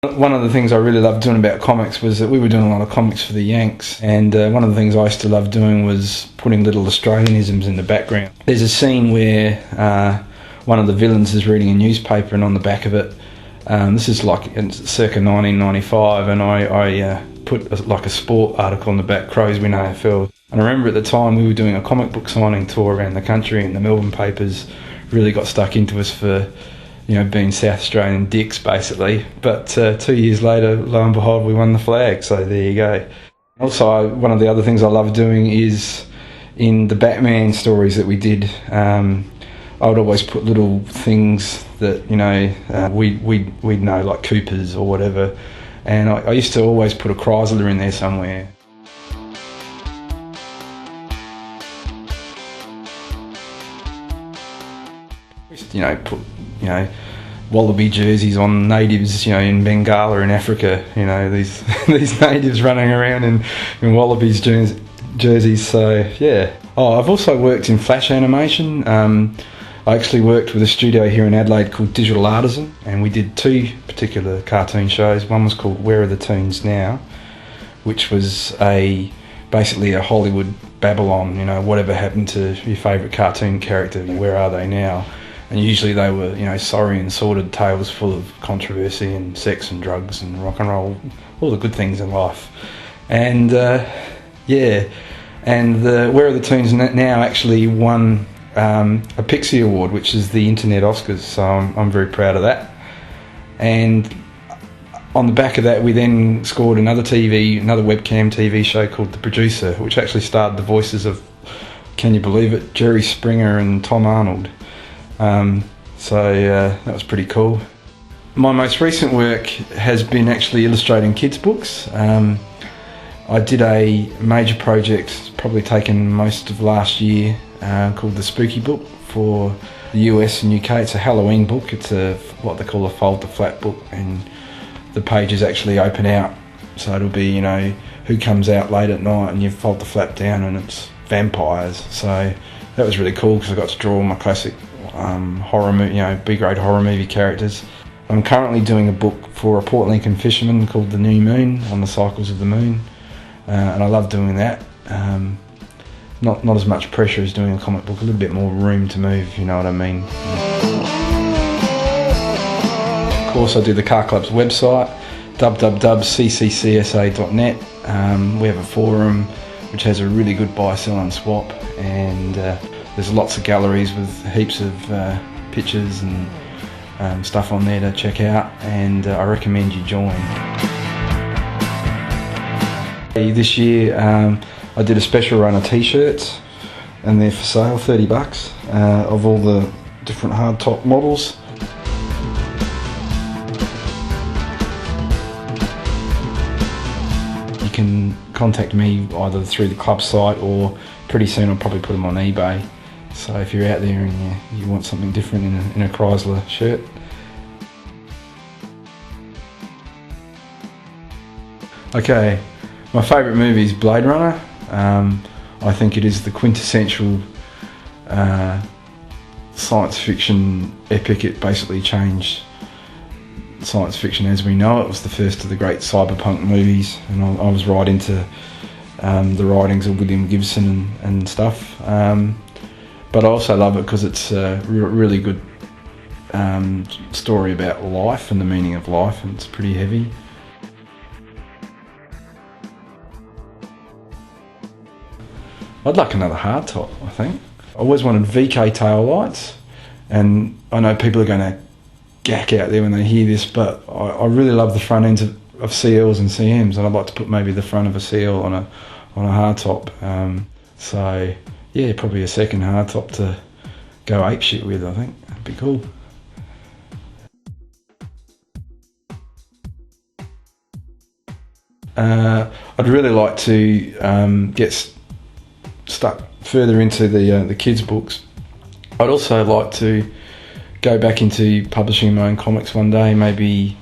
One of the things I really loved doing about comics was that we were doing a lot of comics for the Yanks, and one of the things I used to love doing was putting little Australianisms in the background. There's a scene where one of the villains is reading a newspaper, and on the back of it, this is like circa 1995, and I put like a sport article on the back, Crows win AFL. And I remember at the time we were doing a comic book signing tour around the country, and the Melbourne papers really got stuck into us for, you know, being South Australian dicks basically. But 2 years later, lo and behold, we won the flag, so there you go. Also, one of the other things I love doing is in the Batman stories that we did, I would always put little things that, you know, we'd know, like Coopers or whatever, and I used to always put a Chrysler in there somewhere. You know, put, you know, wallaby jerseys on natives, you know, in Bengala in Africa, you know, these these natives running around in wallabies jerseys, so yeah. Oh, I've also worked in flash animation. I actually worked with a studio here in Adelaide called Digital Artisan, and we did 2 particular cartoon shows. One was called Where Are the Toons Now, which was basically a Hollywood Babylon, you know, whatever happened to your favourite cartoon character, where are they now? And usually they were, you know, sorry and sordid tales full of controversy and sex and drugs and rock and roll, all the good things in life. And yeah, and Where Are the Toons Now actually won a Pixie Award, which is the Internet Oscars, so I'm very proud of that. And on the back of that, we then scored another webcam TV show called The Producer, which actually starred the voices of, can you believe it, Jerry Springer and Tom Arnold. So that was pretty cool. My most recent work has been actually illustrating kids' books. I did a major project, probably taken most of last year, called The Spooky Book for the US and UK. It's a Halloween book. It's what they call a fold to flat book, and the pages actually open out, so it'll be, you know, who comes out late at night, and you fold the flap down and it's vampires. So that was really cool because I got to draw my classic horror movie, you know, B-grade horror movie characters. I'm currently doing a book for a Port Lincoln fisherman called The New Moon, on the cycles of the moon, and I love doing that. Not as much pressure as doing a comic book, a little bit more room to move, if you know what I mean. Of course, I do the Car Club's website, www.cccsa.net. We have a forum which has a really good buy, sell and swap, and there's lots of galleries with heaps of pictures and stuff on there to check out, and I recommend you join. This year I did a special run of t-shirts, and they're for sale, $30, of all the different hardtop models. You can contact me either through the club site, or pretty soon I'll probably put them on eBay. So if you're out there and you want something different in a Chrysler shirt. Okay, my favourite movie is Blade Runner. I think it is the quintessential science fiction epic. It basically changed science fiction as we know it. It was the first of the great cyberpunk movies, and I was right into the writings of William Gibson and stuff. But I also love it because it's a really good story about life and the meaning of life, and it's pretty heavy. I'd like another hardtop, I think. I always wanted VK tail lights, and I know people are going to gack out there when they hear this, but I really love the front ends of CLs and CMs, and I'd like to put maybe the front of a CL on a hardtop. So yeah, probably a second hardtop to go apeshit with, I think. That'd be cool. I'd really like to get stuck further into the kids' books. I'd also like to go back into publishing my own comics one day, maybe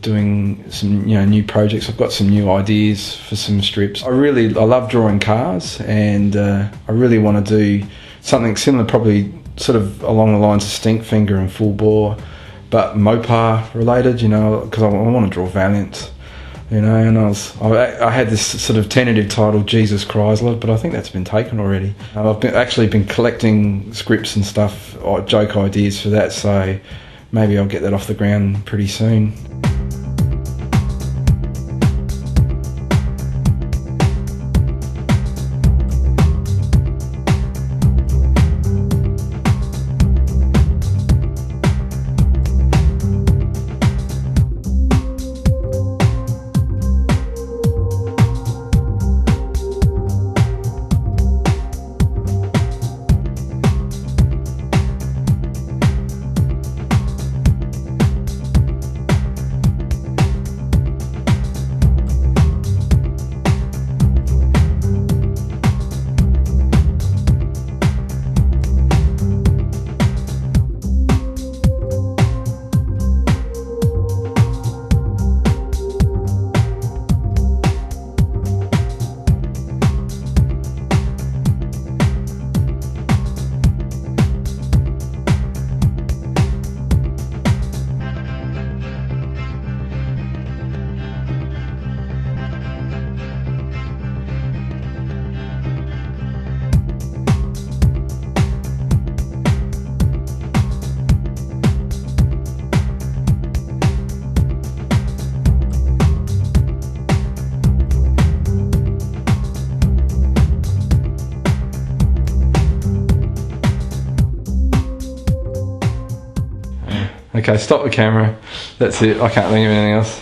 doing some new projects. I've got some new ideas for some strips. I love drawing cars, and I really want to do something similar, probably sort of along the lines of Stinkfinger and Full Bore, but Mopar related, you know, because I want to draw Valiants, you know. And I had this sort of tentative title, Jesus Chrysler, but I think that's been taken already. I've actually been collecting scripts and stuff, or joke ideas for that, so maybe I'll get that off the ground pretty soon. Okay, stop the camera. That's it. I can't think of anything else.